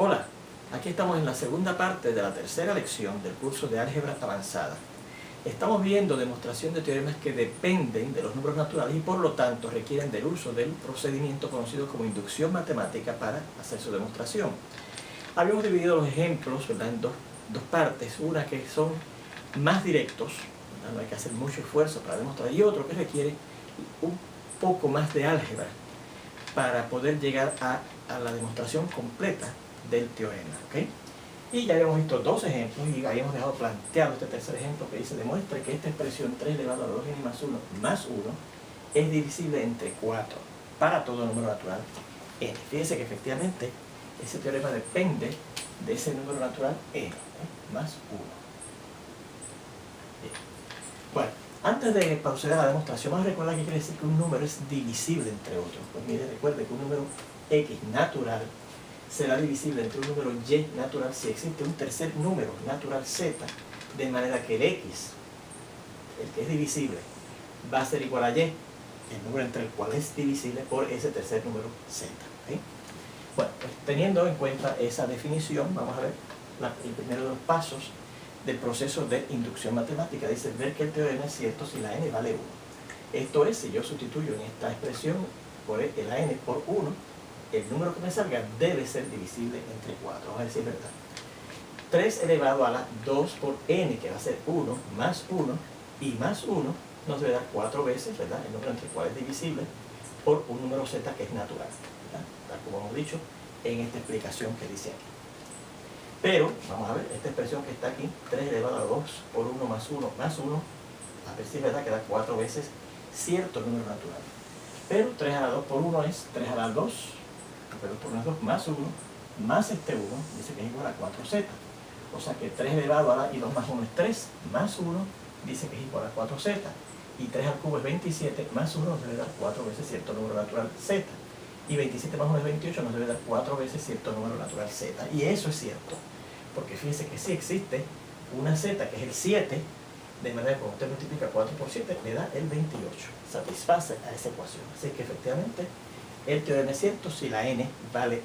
Hola, aquí estamos en la segunda parte de la tercera lección del curso de Álgebra Avanzada. Estamos viendo demostración de teoremas que dependen de los números naturales y por lo tanto requieren del uso del procedimiento conocido como inducción matemática para hacer su demostración. Habíamos dividido los ejemplos, ¿verdad?, en dos partes, una que son más directos, ¿verdad?, no hay que hacer mucho esfuerzo para demostrar, y otro que requiere un poco más de álgebra para poder llegar a la demostración completa del teorema, ¿ok? Y ya habíamos visto dos ejemplos y habíamos dejado planteado este tercer ejemplo que dice: demuestra que esta expresión 3 elevado a la 2n más 1 más 1 es divisible entre 4 para todo número natural n. Fíjense que efectivamente ese teorema depende de ese número natural n, más 1. Bien. Bueno, antes de proceder a la demostración, vamos a recordar que quiere decir que un número es divisible entre otros. Pues mire, recuerde que un número x natural será divisible entre un número y natural si existe un tercer número natural z, de manera que el x, el que es divisible, va a ser igual a y, el número entre el cual es divisible, por ese tercer número z. ¿Okay? Bueno, pues teniendo en cuenta esa definición, vamos a ver el primero de los pasos del proceso de inducción matemática. Dice: ver que el teorema es cierto si la n vale 1. Esto es, si yo sustituyo en esta expresión por la n por 1, el número que me salga debe ser divisible entre 4. Vamos a decir verdad. 3 elevado a la 2 por n, que va a ser 1 más 1, y más 1 nos debe dar 4 veces, ¿verdad?, el número entre el cual es divisible, por un número z que es natural, ¿verdad?, tal como hemos dicho en esta explicación que dice aquí. Pero, vamos a ver, esta expresión que está aquí, 3 elevado a 2 por 1 más 1 más 1, a ver si es verdad que da 4 veces cierto número natural. Pero 3 a la 2 por 1 es 3 a la 2, pero por 1 es 2 más 1, más este 1, dice que es igual a 4z. O sea que 3 elevado a la, y 2 más 1 es 3, más 1, dice que es igual a 4z. Y 3 al cubo es 27, más 1 nos debe dar 4 veces cierto número natural z. Y 27 más 1 es 28, nos debe dar 4 veces cierto número natural z. Y eso es cierto, porque fíjense que sí existe una z, que es el 7, de manera que cuando usted multiplica 4 por 7, le da el 28. Satisface a esa ecuación. Así que efectivamente el teorema es cierto si la n vale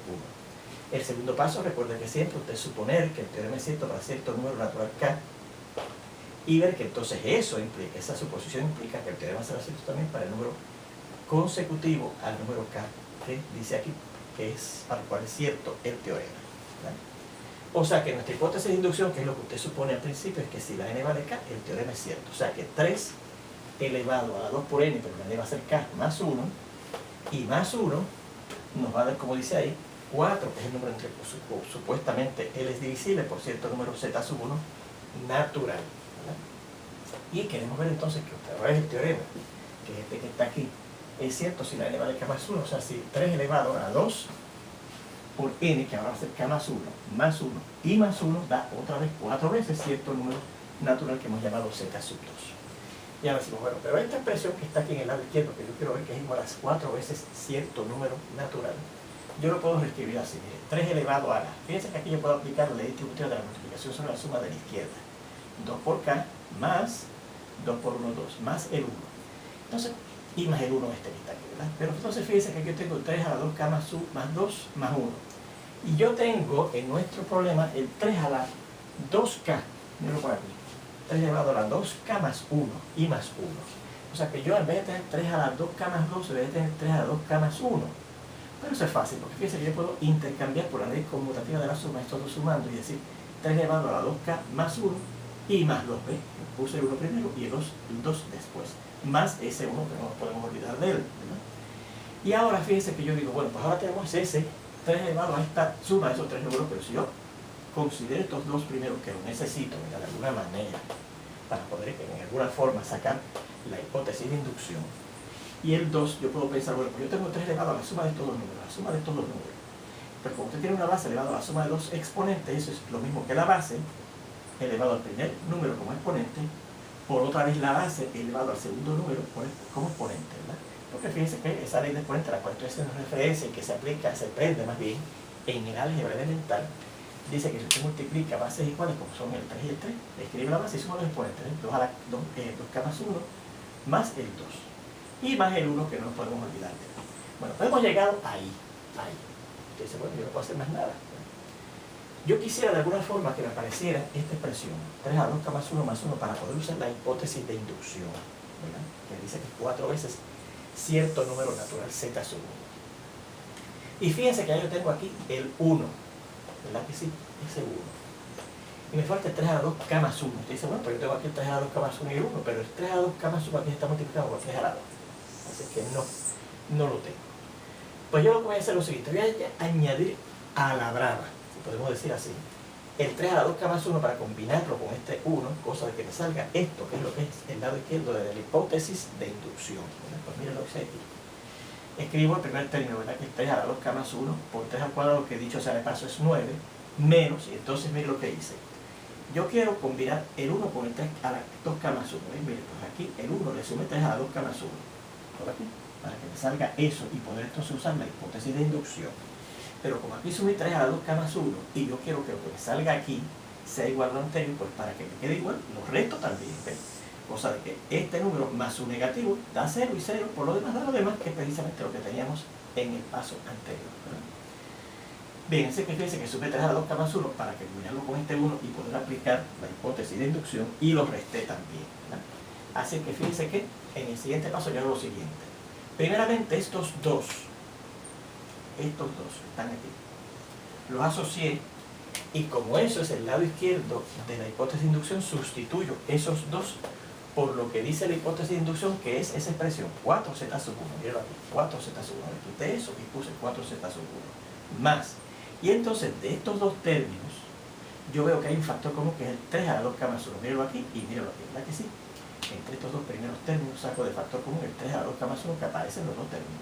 1. El segundo paso, recuerden que siempre usted suponer que el teorema es cierto para cierto número natural k, y ver que entonces eso implica, esa suposición implica que el teorema será cierto también para el número consecutivo al número k, que dice aquí que es para el cual es cierto el teorema, ¿vale? O sea que nuestra hipótesis de inducción, que es lo que usted supone al principio, es que si la n vale k, el teorema es cierto. O sea que 3 elevado a la 2 por n, pero la n va a ser k más 1, y más 1 nos va a dar, como dice ahí, 4, que es el número entre supuestamente él es divisible por cierto número z sub 1 natural, ¿verdad? Y queremos ver entonces que otra vez el teorema, que es este que está aquí, es cierto si la n vale k más 1. O sea, si 3 elevado a la 2 por n, que ahora va a ser k más 1, más 1 y más 1, da otra vez 4 veces cierto número natural que hemos llamado z sub 2. Y ahora decimos, bueno, pero esta expresión que está aquí en el lado izquierdo, que yo quiero ver que es igual a 4 veces cierto número natural, yo lo puedo reescribir así, mire, 3 elevado a la, fíjense que aquí yo puedo aplicar la ley distributiva de la multiplicación sobre la suma de la izquierda, 2 por k más 2 por 1, 2, más el 1. Entonces, y más el 1 este que está aquí, ¿verdad? Pero entonces fíjense que aquí yo tengo 3 a la 2k más 2 más 1. Y yo tengo en nuestro problema el 3 a la 2k, míralo por aquí, 3 elevado a la 2k más 1 y más 1. O sea que yo en vez de tener 3 a la 2k más 2, voy a tener 3 a la 2k más 1. Pero eso es fácil, porque fíjense que yo puedo intercambiar por la ley conmutativa de la suma, estos dos sumando, y decir 3 elevado a la 2k más 1 y más 2, ¿ves? Puse el 1 primero y el 2 después, más ese 1 que no nos podemos olvidar de él, ¿verdad? Y ahora fíjense que yo digo, bueno, pues ahora tenemos ese 3 elevado a esta suma de esos tres números, pero si yo considero estos dos primeros que los necesito, ¿verdad?, de alguna manera, para poder en alguna forma sacar la hipótesis de inducción, y el 2, yo puedo pensar, bueno, pues yo tengo 3 elevado a la suma de estos dos números, la suma de estos dos números. Pero como usted tiene una base elevado a la suma de dos exponentes, eso es lo mismo que la base elevado al primer número como exponente, por otra vez la base elevado al segundo número como exponente, ¿verdad? Porque fíjense que esa ley de exponente a la cual estoy haciendo referencia y que se aplica, se prende más bien en el álgebra elemental, dice que si usted multiplica bases iguales como son el 3 y el 3, escribe la base y suma los exponentes, 2k más 1 más el 2. Y más el 1 que no nos podemos olvidar. Bueno, pues hemos llegado ahí. Usted dice, bueno, yo no puedo hacer más nada. Yo quisiera de alguna forma que me apareciera esta expresión, 3 a la 2k más 1 más 1, para poder usar la hipótesis de inducción, ¿verdad? Que dice que 4 veces cierto número natural z sub 1. Y fíjense que ya yo tengo aquí el 1, ¿verdad que sí? Ese 1. Y me falta el 3 a la 2k más 1. Usted dice, bueno, pues yo tengo aquí el 3 a la 2k más 1 y el 1, pero el 3 a la 2k más 1 aquí está multiplicado por 3 a la 2. Así que no lo tengo. Pues yo lo que voy a hacer es lo siguiente, voy a añadir a la brava, si podemos decir así, el 3 a la 2k más 1 para combinarlo con este 1, cosa de que me salga esto, que es lo que es el lado izquierdo de la hipótesis de inducción. ¿Verdad? Pues miren lo que sé aquí. Escribo el primer término, ¿verdad? Que es 3 a la 2k más 1 por 3 al cuadrado, que dicho sea de paso es 9, menos, y entonces miren lo que hice. Yo quiero combinar el 1 con el 3 a la 2k más 1. Miren, pues aquí el 1 le sume 3 a la 2k más 1. Por aquí, para que me salga eso y poder entonces usar la hipótesis de inducción. Pero como aquí sumé 3 a la 2k más 1 y yo quiero que lo que me salga aquí sea igual a lo anterior, pues para que me quede igual, los restos también, ¿ves? Cosa de que este número más su negativo da 0 y 0, por lo demás da lo demás, que es precisamente lo que teníamos en el paso anterior, ¿verdad? Bien, ese que fíjense que sumé 3 a la 2k más 1 para que combinarlo con este 1 y poder aplicar la hipótesis de inducción, y lo resté también, ¿verdad? Así que fíjense que en el siguiente paso yo hago lo siguiente. Primeramente estos dos están aquí, los asocié, y como eso es el lado izquierdo de la hipótesis de inducción, sustituyo esos dos por lo que dice la hipótesis de inducción, que es esa expresión 4z sub 1, miren aquí, 4z sub 1, le quité eso y puse 4z sub 1, más, y entonces de estos dos términos, yo veo que hay un factor común que es el 3 a la 2k más 1, mírenlo aquí y mírenlo aquí, ¿verdad que sí? Entre estos dos primeros términos saco de factor común el 3 a la 2k más 1 que aparece en los dos términos.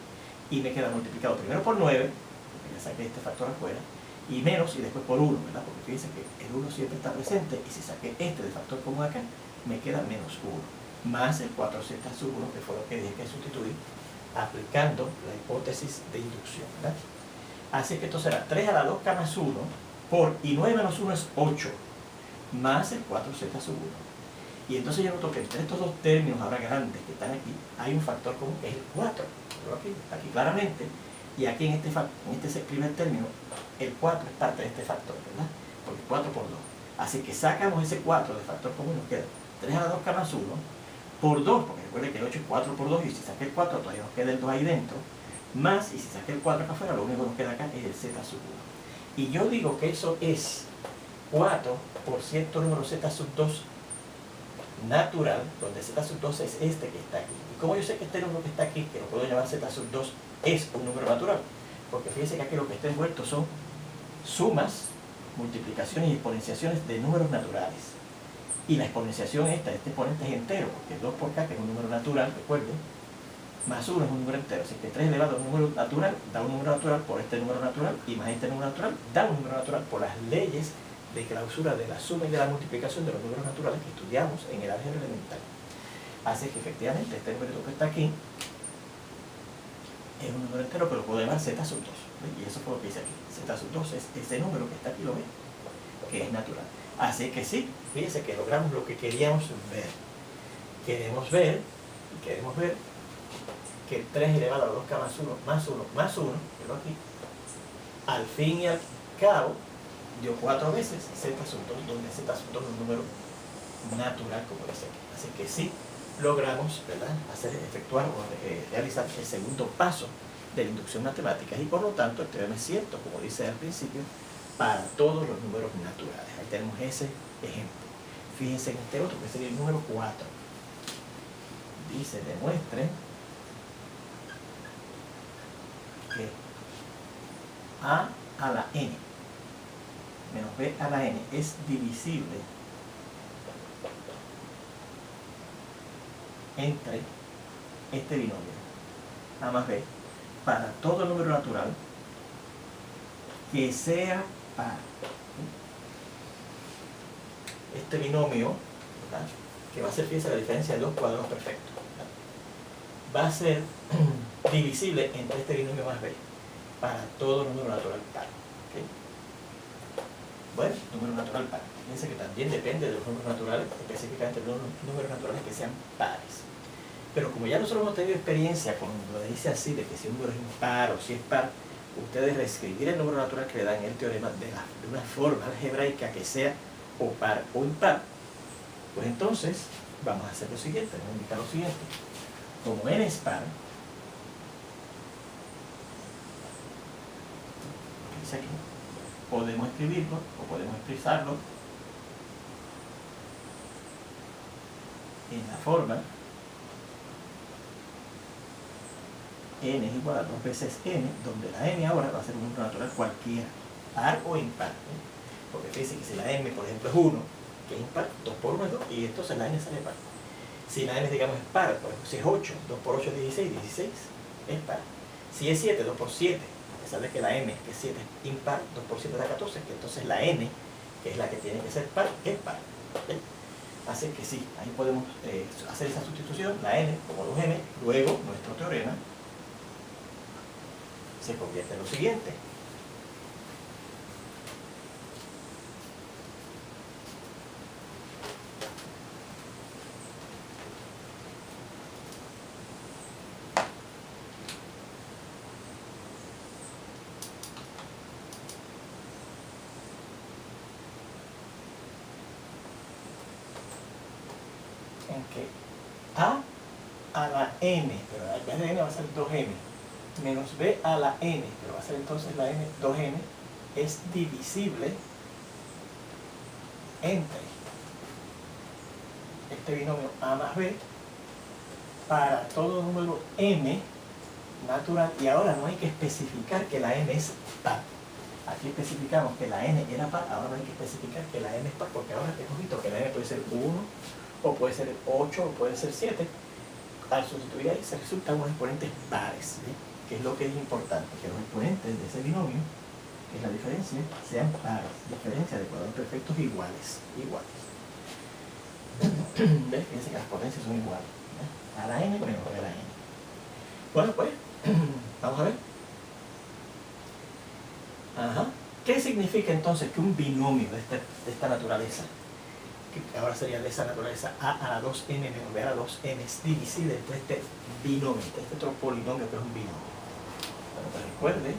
Y me queda multiplicado primero por 9, porque ya saqué este factor afuera, y menos, y después por 1, ¿verdad? Porque fíjense que el 1 siempre está presente, y si saqué este de factor común acá, me queda menos 1, más el 4z sub 1, que fue lo que dije que sustituí, aplicando la hipótesis de inducción, ¿verdad? Así que esto será 3 a la 2k más 1 por, y 9 menos 1 es 8, más el 4z sub 1. Y entonces yo noto que entre estos dos términos ahora grandes que están aquí, hay un factor común que es el 4. Pero aquí claramente, y aquí en este primer término, el 4 es parte de este factor, ¿verdad? Porque 4 por 2. Así que sacamos ese 4 de factor común, nos queda 3 a la 2k más 1 por 2, porque recuerden que el 8 es 4 por 2, y si saqué el 4 todavía nos queda el 2 ahí dentro, más, y si saqué el 4 acá afuera, lo único que nos queda acá es el z sub 1. Y yo digo que eso es 4 por cierto número z sub 2 natural, donde z sub 2 es este que está aquí. Y como yo sé que este número que está aquí, que lo puedo llamar z sub 2, es un número natural, porque fíjense que aquí lo que está envuelto son sumas, multiplicaciones y exponenciaciones de números naturales. Y la exponenciación este exponente es entero, porque 2 por k, que es un número natural, recuerden, más 1 es un número entero, así que 3 elevado a un número natural da un número natural por este número natural, y más este número natural da un número natural por las leyes de clausura de la suma y de la multiplicación de los números naturales que estudiamos en el álgebra elemental. Así que efectivamente este número que está aquí es un número entero, pero lo puedo llamar z sub 2. Y eso fue lo que hice aquí. Z sub 2 es ese número que está aquí, lo ven, que es natural. Así que sí, fíjense que logramos lo que queríamos ver. Queremos ver que 3 elevado a 2k más 1 más 1 más 1, pero aquí, al fin y al cabo, dio 4 veces z sub 2, donde z sub 2 es un número natural, como dice aquí. Así que sí logramos, ¿verdad?, efectuar o realizar el segundo paso de la inducción matemática, y por lo tanto el teorema es cierto, como dice al principio, para todos los números naturales. Ahí tenemos ese ejemplo. Fíjense en este otro, que sería el número 4. Dice, demuestre que a la n menos b a la n es divisible entre este binomio a más b para todo número natural que sea par. Este binomio, ¿verdad?, que va a ser, fíjense, la diferencia de dos cuadrados perfectos, ¿verdad?, va a ser divisible entre este binomio más b para todo número natural par. ¿Okay? Bueno, número natural par. Fíjense que también depende de los números naturales, específicamente de los números naturales que sean pares. Pero como ya nosotros hemos tenido experiencia con lo que dice así, de que si un número es impar o si es par, ustedes reescribir el número natural que le dan el teorema de una forma algebraica que sea o par o impar, pues entonces vamos a hacer lo siguiente, vamos a indicar lo siguiente. Como n es par, dice aquí, podemos escribirlo o podemos expresarlo en la forma n es igual a 2 veces n, donde la n ahora va a ser un número natural cualquiera, par o impar, porque fíjense que si la m, por ejemplo, es 1, que es impar, 2 por 1 es 2, y entonces la n sale par. Si la n, digamos, es par, por ejemplo, si es 8, 2 por 8 es 16, 16 es par. Si es 7, 2 por 7, a pesar de que la m, que es 7, es impar, 2 por 7 da 14, que entonces la n, que es la que tiene que ser par, es par. ¿Okay? Así que sí, ahí podemos hacer esa sustitución, la n como 2m, luego nuestro teorema se convierte en lo siguiente. En que a la n, pero en vez de n va a ser 2m, menos b a la n, pero va a ser entonces la n 2n, es divisible entre este binomio a más b para todo número m natural, y ahora no hay que especificar que la n es par. Aquí especificamos que la n era par, ahora no hay que especificar que la n es par, porque ahora hemos visto que la n puede ser 1, o puede ser 8, o puede ser 7. Al sustituir ahí se resultan unos exponentes pares, ¿sí? Que es lo que es importante, que los exponentes de ese binomio, que es la diferencia, sean pares, diferencia de cuadrados perfectos iguales. ¿Ves? Fíjense que las potencias son iguales, ¿ves? A la n menos b a la n. Bueno, pues, vamos a ver. Ajá. ¿Qué significa entonces que un binomio de esta naturaleza, que ahora sería de esa naturaleza, a la 2n menos b a la 2n, es divisible entre este binomio, entre este otro polinomio que es un binomio? Bueno, pues recuerde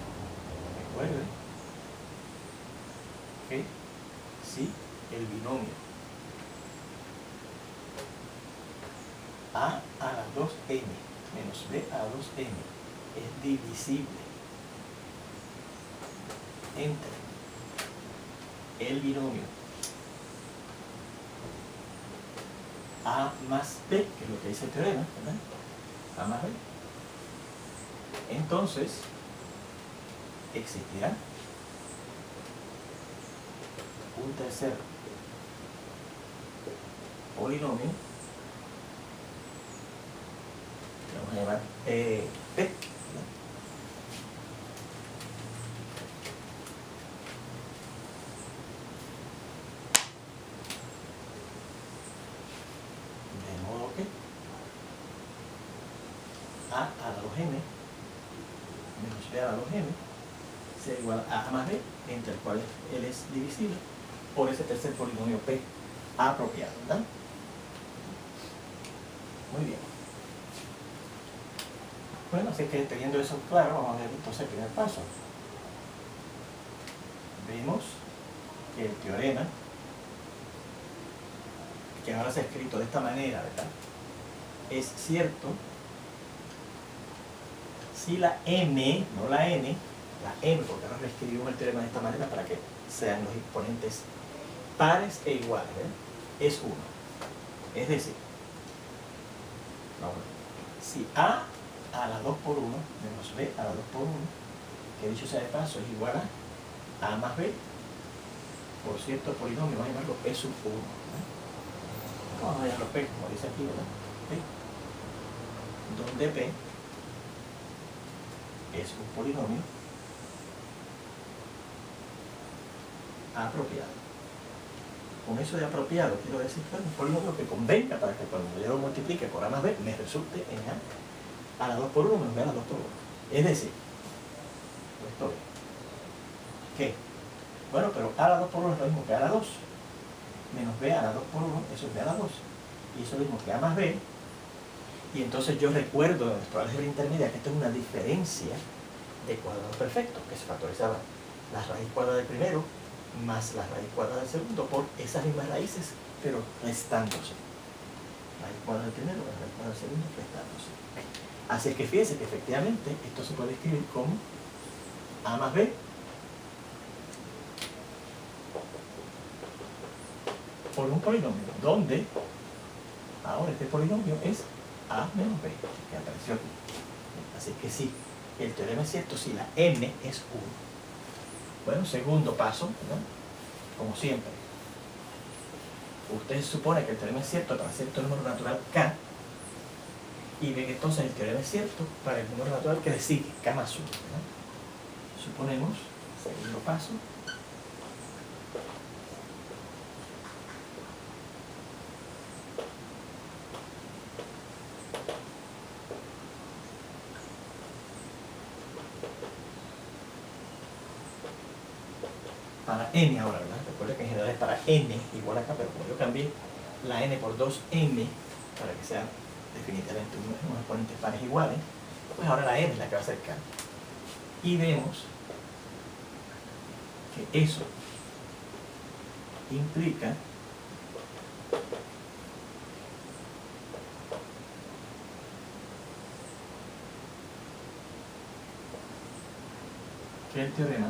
que si el binomio a la 2n menos b a la 2n es divisible entre el binomio a más b, que es lo que dice el teorema, ¿verdad? A más b, entonces existirá un tercer polinomio que vamos a llamar p, ¿verdad? A la 2n menos b a la 2n sea igual a más b, entre el cual él es divisible por ese tercer polinomio p apropiado, ¿verdad? Muy bien. Bueno, así que teniendo eso claro, vamos a ver entonces el primer paso. Vimos que el teorema, que ahora se ha escrito de esta manera, ¿verdad?, es cierto si la m, no la n, la m, porque ahora reescribimos el teorema de esta manera para que sean los exponentes pares e iguales, ¿eh? Es 1. Es decir, vamos a ver, si a la 2 por 1 menos b a la 2 por 1, que dicho sea de paso es igual a más b por cierto polinomio, vamos a llamarlo p sub 1, ¿verdad? Vamos a llamarlo p, como dice aquí, ¿verdad? P, donde p es un polinomio apropiado. Con eso de apropiado quiero decir que es un polinomio que convenga para que cuando yo lo multiplique por a más b me resulte en a la 2 por 1 menos b a la 2 por 1. Es decir, esto es ¿qué? Bueno, pero a la 2 por 1 es lo mismo que a la 2 menos b a la 2 por 1, eso es b a la 2, y eso es lo mismo que a más b. Y entonces yo recuerdo de nuestra álgebra intermedia que esto es una diferencia de cuadrados perfectos, que se factorizaba la raíz cuadrada del primero más la raíz cuadrada del segundo por esas mismas raíces, pero restándose. Raíz cuadrada del primero más raíz cuadrada del segundo restándose. Así es que fíjense que efectivamente esto se puede escribir como a más b por un polinomio, donde ahora este polinomio es a menos b, que apareció aquí. Así que sí, el teorema es cierto si la n es 1. Bueno, segundo paso, ¿no? Como siempre. Usted supone que el teorema es cierto para cierto número natural k, y ven que entonces el teorema es cierto para el número natural que le sigue, k más 1. ¿no? Suponemos, segundo paso, para n ahora, ¿verdad? Recuerda que en general es para n igual a k, pero como yo cambié la n por 2n para que sea definitivamente unos exponentes pares iguales, pues ahora la n es la que va a ser k. Y vemos que eso implica que el teorema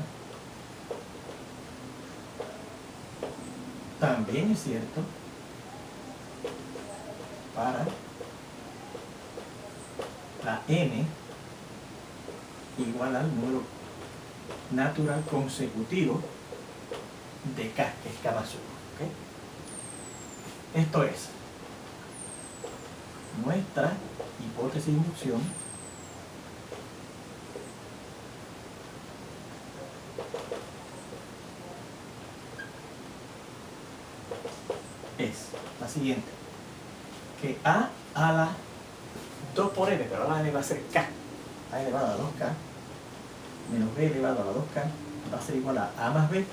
también es cierto para la n igual al número natural consecutivo de k, que es k más 1. ¿Okay? Esto es nuestra hipótesis de inducción es la siguiente, que a la 2 por n, pero ahora n va a ser k, a elevado a 2k menos b elevado a la 2k va a ser igual a más b,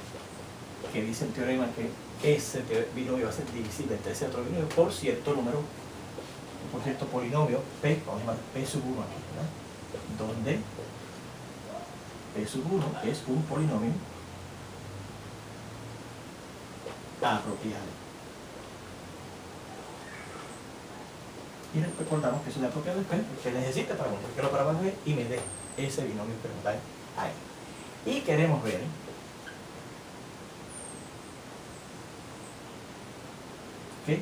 que dice el teorema que ese binomio va a ser divisible entre ese otro binomio por cierto número, por cierto polinomio p, vamos a llamar p sub 1 aquí, ¿verdad? Donde p sub 1 es un polinomio apropiado. Y recordamos que eso es apropiado después, que necesita para multiplicarlo para más b y me dé ese binomio experimental ahí. Y queremos ver que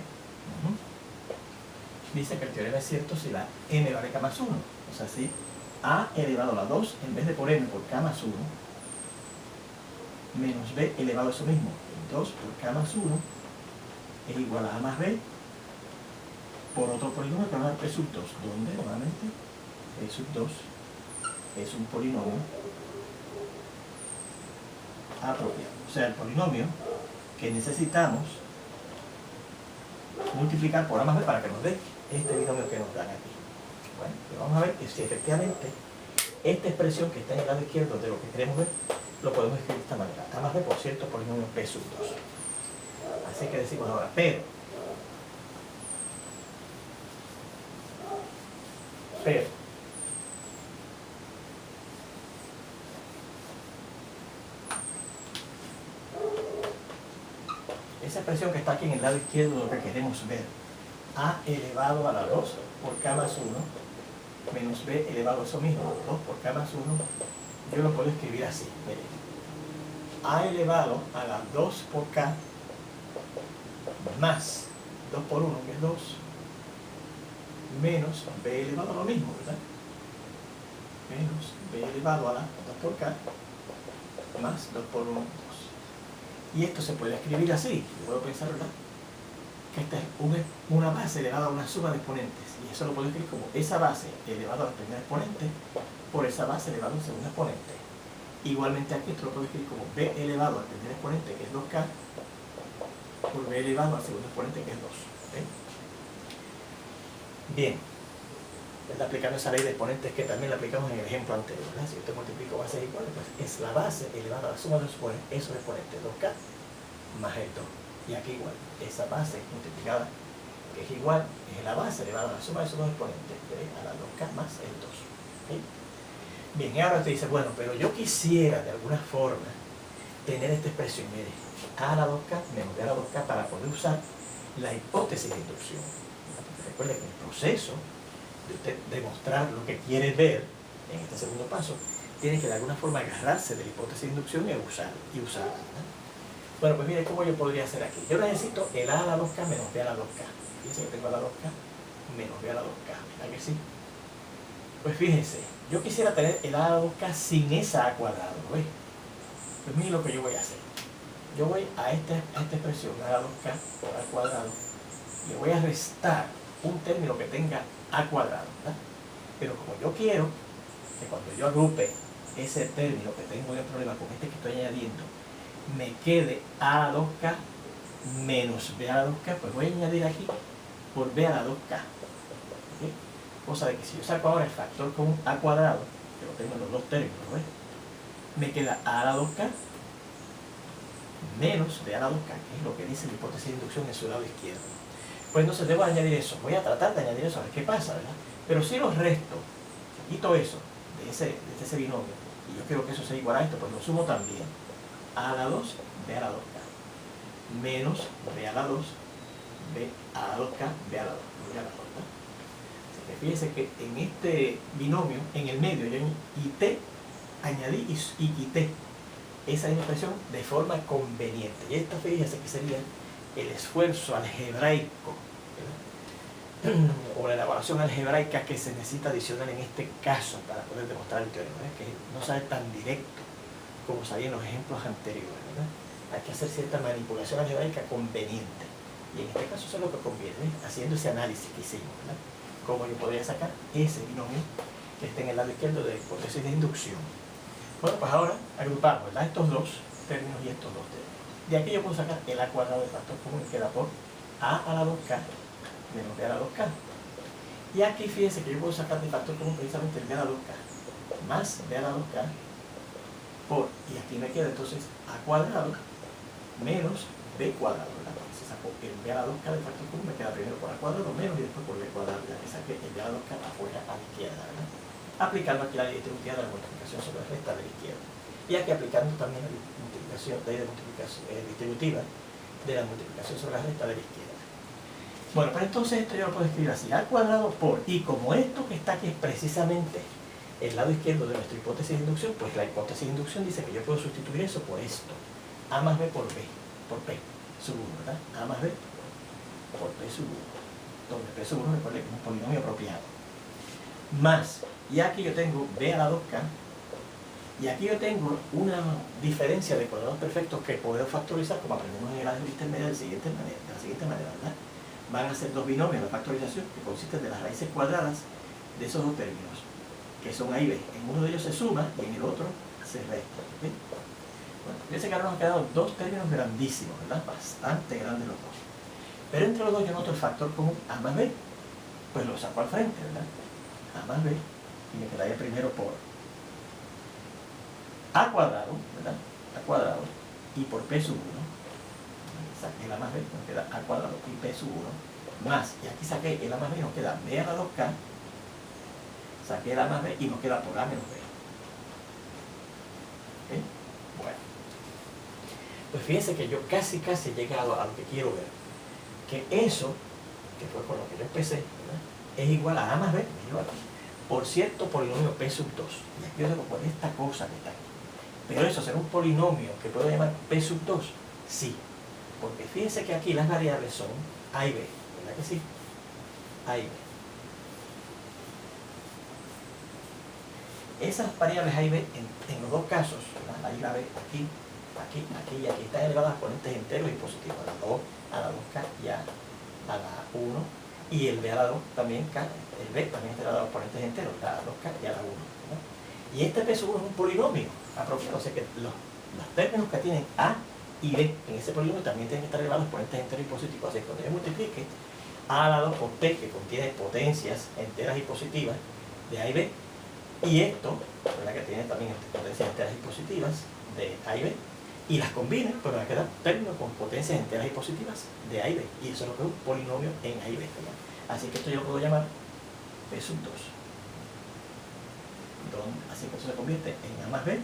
dice que el teorema es cierto si la n vale k más 1. O sea, si a elevado a la 2 en vez de por n por k más 1 menos b elevado a eso mismo, 2 por k más 1 es igual a más b por otro polinomio que va a dar p sub 2, donde nuevamente p sub 2 es un polinomio apropiado. O sea, el polinomio que necesitamos multiplicar por a más b para que nos dé este binomio que nos dan aquí. Bueno, pues vamos a ver si efectivamente esta expresión que está en el lado izquierdo de lo que queremos ver, lo podemos escribir de esta manera. A más b por cierto polinomio p sub 2. Así que decimos ahora, pero esa expresión que está aquí en el lado izquierdo de lo que queremos ver, a elevado a la 2 por k más 1 menos b elevado a eso mismo, 2 por k más 1, yo lo puedo escribir así. Miren. A elevado a la 2 por k más 2 por 1, que es 2, menos b elevado a lo mismo, ¿verdad? Menos b elevado a la 2 por k más 2 por 1, 2. Y esto se puede escribir así. Yo puedo pensar, ¿verdad?, que esta es una base elevada a una suma de exponentes. Y eso lo puedo escribir como esa base elevada al primer exponente por esa base elevada al segundo exponente. Igualmente aquí esto lo puedo escribir como b elevado al primer exponente, que es 2k, por b elevado al segundo exponente, que es 2. ¿Okay? Bien. Está aplicando esa ley de exponentes que también la aplicamos en el ejemplo anterior, ¿verdad? Si yo te multiplico bases iguales, pues es la base elevada a la suma de esos exponentes, 2k más el 2. Y aquí igual, esa base multiplicada, que es igual, es la base elevada a la suma de esos dos exponentes, ¿okay?, a la 2k más el 2. ¿Okay? Bien, y ahora te dice, bueno, pero yo quisiera de alguna forma tener esta expresión, mire, a a la 2k menos b a la 2k para poder usar la hipótesis de inducción. Recuerde que el proceso de usted demostrar lo que quiere ver en este segundo paso, tiene que de alguna forma agarrarse de la hipótesis de inducción y usarla. Bueno, pues mire cómo yo podría hacer aquí. Yo necesito el a la 2k menos b a la 2k. Fíjense que tengo a la 2k menos b a la 2k. ¿Verdad que sí? Pues fíjense, yo quisiera tener el a la 2k sin esa a cuadrado, ¿lo ves? Pues mire lo que yo voy a hacer. Yo voy a esta expresión, a la 2k por a cuadrado, y le voy a restar un término que tenga a cuadrado, ¿verdad? Pero como yo quiero que cuando yo agrupe ese término que tengo de problema con este que estoy añadiendo, me quede a la 2k menos b a la 2k, pues voy a añadir aquí por b a la 2k. ¿Okay? Cosa de que si yo saco ahora el factor común a cuadrado, que lo tengo en los dos términos, ¿ves? Me queda a la 2k menos b a la 2k, que es lo que dice la hipótesis de inducción en su lado izquierdo. Pues entonces debo añadir eso. Voy a tratar de añadir eso a ver qué pasa, ¿verdad? Pero si los resto, quito eso de ese binomio, y yo quiero que eso sea igual a esto, pues lo sumo también. A la 2, b a la 2k. Menos b a la 2, b a la 2k, b a la 2. B a la 2, ¿verdad? Así que fíjense que en este binomio, en el medio, yo añadí y quité esa expresión de forma conveniente. Y esta, fíjense que sería el esfuerzo algebraico, ¿verdad? O la elaboración algebraica que se necesita adicional en este caso para poder demostrar el teorema, ¿verdad? Que no sale tan directo como salía en los ejemplos anteriores, ¿verdad? Hay que hacer cierta manipulación algebraica conveniente. Y en este caso eso es lo que conviene, ¿verdad? Haciendo ese análisis que hicimos, ¿verdad? Cómo yo podría sacar ese binomio que está en el lado izquierdo de hipótesis de inducción. Bueno, pues ahora agrupamos, ¿verdad? Estos dos términos y estos dos términos. De aquí yo puedo sacar el a cuadrado del factor común que queda por a la 2k menos b a la 2k. Y aquí fíjense que yo puedo sacar del factor común precisamente el b a la 2k más b a la 2k por, y aquí me queda entonces a cuadrado menos b cuadrado, ¿verdad? Se sacó el b a la 2k del factor común, me queda primero por a cuadrado menos y después por b cuadrado, ya que saqué el b a la 2k afuera a la izquierda, ¿verdad? Aplicando aquí la ley distributiva de la multiplicación sobre la resta de la izquierda. Y aquí aplicando también la ley de multiplicación distributiva de la multiplicación sobre la resta de la izquierda. Bueno, pues entonces esto yo lo puedo escribir así, a cuadrado por, y como esto que está aquí es precisamente el lado izquierdo de nuestra hipótesis de inducción, pues la hipótesis de inducción dice que yo puedo sustituir eso por esto, a más b por b, por p sub 1, ¿verdad? A más b por p sub 1, donde p sub 1 recuerde que es un polinomio apropiado. Más, y aquí yo tengo b a la 2k, y aquí yo tengo una diferencia de cuadrados perfectos que puedo factorizar, como aprendemos en el álgebra intermedia de la siguiente manera, ¿verdad? Van a ser dos binomios de factorización que consisten de las raíces cuadradas de esos dos términos, que son a y b. En uno de ellos se suma y en el otro se resta. ¿Okay? Bueno, fíjense que ahora nos han quedado dos términos grandísimos, ¿verdad? Bastante grandes los dos. Pero entre los dos yo noto el factor común a más b, pues lo saco al frente, ¿verdad? A más b, y me quedaría primero por a cuadrado, ¿verdad? A cuadrado, y por p sub 1, saqué el a más b, nos queda a cuadrado y p sub 1, más, y aquí saqué el a más b, nos queda b a la 2k, saqué el a más b y nos queda por a menos b. ¿Okay? Bueno, pues fíjense que yo casi he llegado a lo que quiero ver, que eso, que fue con lo que yo empecé, ¿verdad? Es igual a más b, por cierto polinomio p sub 2, y aquí yo debo poner esta cosa que está aquí. Pero eso será un polinomio que puedo llamar p sub 2, sí, porque fíjense que aquí las variables son a y b, ¿verdad que sí? A y b. Esas variables a y b en los dos casos, la a y la b, aquí y aquí, están elevadas a exponentes enteros y positivos, a la 2, a la 2k y a la 1, y el b a la 2 también, el b también está elevado a exponentes enteros, a la 2k y a la 1, ¿no? Y este p sub 1 es un polinomio apropiado, o sea que los términos que tienen a y b en ese polinomio también tienen que estar elevados a exponentes enteros y positivos, así que cuando yo multiplique a a la 2 por p, que contiene potencias enteras y positivas de a y b, y esto, ¿verdad? Que tiene también potencias enteras y positivas de a y b, y las combine, pues me va a quedar términos con potencias enteras y positivas de a y b, y eso es lo que es un polinomio en a y b, ¿verdad? Así que esto yo lo puedo llamar p sub 2. así que eso se convierte en A más B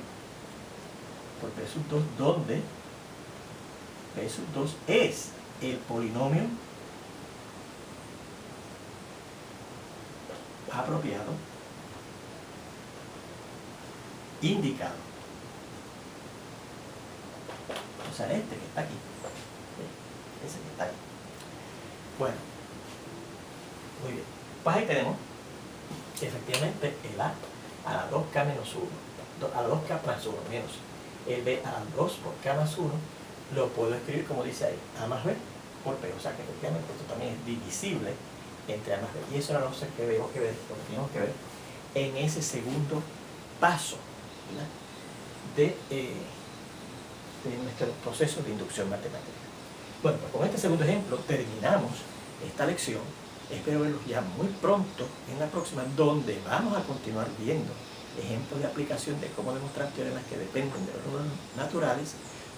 por B sub 2, donde B sub 2 es el polinomio apropiado indicado. O sea, este que está aquí. Ese que está ahí. Bueno, muy bien. Pues ahí tenemos efectivamente el A a la 2K menos 1, a la 2K más 1 menos el B a la 2 por K más 1, lo puedo escribir como dice ahí, A más B por P. O sea que efectivamente esto también es divisible entre A más B. Y eso era lo que tenemos que ver en ese segundo paso, ¿verdad?, de nuestro proceso de inducción matemática. Bueno, pues con este segundo ejemplo terminamos esta lección. Espero verlos ya muy pronto en la próxima, donde vamos a continuar viendo ejemplos de aplicación de cómo demostrar teoremas que dependen de los números naturales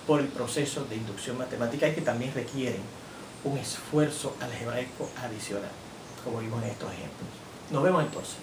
por el proceso de inducción matemática y que también requieren un esfuerzo algebraico adicional, como vimos en estos ejemplos. Nos vemos entonces.